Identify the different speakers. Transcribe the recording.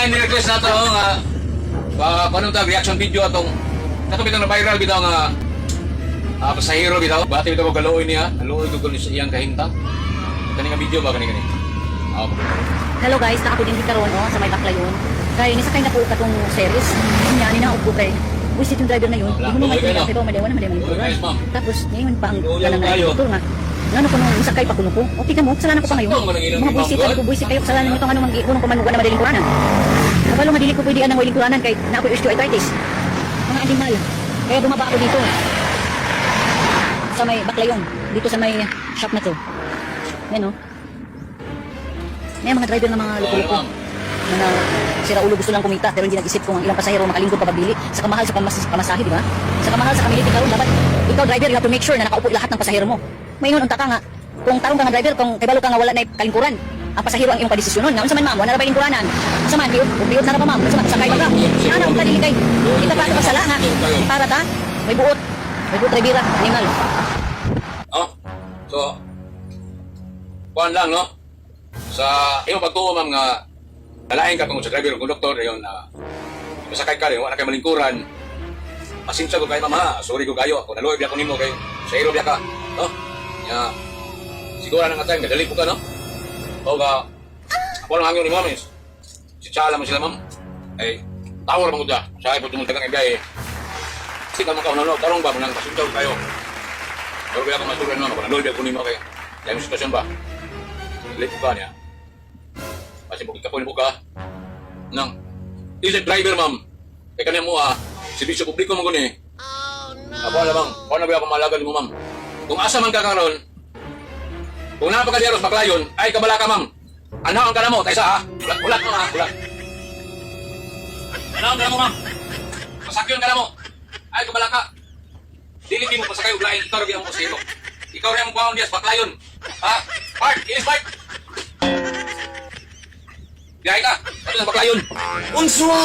Speaker 1: may ni-request na ito nga paano ito reaction video atong katong na viral bitaw nga pasahero bitaw. Bati bitaw ko galuoy niya. Galuoy ko sa iyang kahinta. Kani nga video ba kani?
Speaker 2: Hello guys, nakapudin karon sa may Baclayon. Kaya nisakay na po katong series. Niya ni na upo kay buisit yung driver na yun. Hindi mo may kaya madawan na madawan. Tapos ngayon pa ang kanang motor nga. Ngano ko nung sakay pa kuno ko. Okay ka mo, kasalanan ko pa ngayon. Mga buisit kayo kasalanan mo to ngano mangiuno ko manuga na madaling kuranan. Kabalo nga dili ko pwede anang waling kuranan kay na ako osteoarthritis. Mga animal. Kaya bumaba ako dito. Sa may Baclayon, dito sa may shop na to. Yan o. May mga driver na mga loko-loko. Mga sira ulo gusto lang kumita pero hindi nag-isip kung ang ilang pasahero makalingkod pa pagbili. Sa kamahal sa pamasahe, di ba? Sa kamahal sa kamiliti karon dapat ikaw driver you have to make sure na nakaupo lahat ng pasahero mo. Mayingon unta ka nga kung tarong ka nga driver kung kabalo ka nga wala na kalingkuran. Ang pasahero ang iyong kadesisyonon. Nga unsa man ma'am, wala na ba lingkuranan? Unsa man biyot na ra pa ma'am? Unsa man sakay ba ka? Ana unta dili kay kita pa ka sala nga. Para ta may buot. May buot drivera animal.
Speaker 1: So kuan lang no. Sa iyong pagtuo ma'am nga dalain ka kung sa driver o konduktor ayon masakay ka rin wala kay malingkuran. Pasensya ko kay mama, sorry ko kayo ako naluoy biya ko nimo kay sa iro biya ka no. Ya siguro nang atay madali ko ka no. O ga ako lang hangyo ni ma'am si Chala man sila ma'am ay tawar man ko da sa ay putumul tagang ibay si ka makaw no tarong ba nang pasensya ko kayo pero biya ko masuran no ako naluoy biya ko nimo kay yung sitwasyon ba late ko ka niya. Kasi bukit po ka nang isip driver ma'am kaya kanina mo servisyo publiko mo guni. Ako alamang kung na ba ako malagan mo ma'am kung asa man ka karon kung napakadiaros Baclayon ay kabala ka ma'am anaon ka na mo taysa ulat mo ulat anaon ka na mo ma'am pasakyon ka na mo ay kabala ka dili mo pasakay og lain ikaw rin ang musiro ikaw rin ang kuhaon diya sa Baclayon Bart is Bart biyahe ka, ano sa Baclayon? Unswa!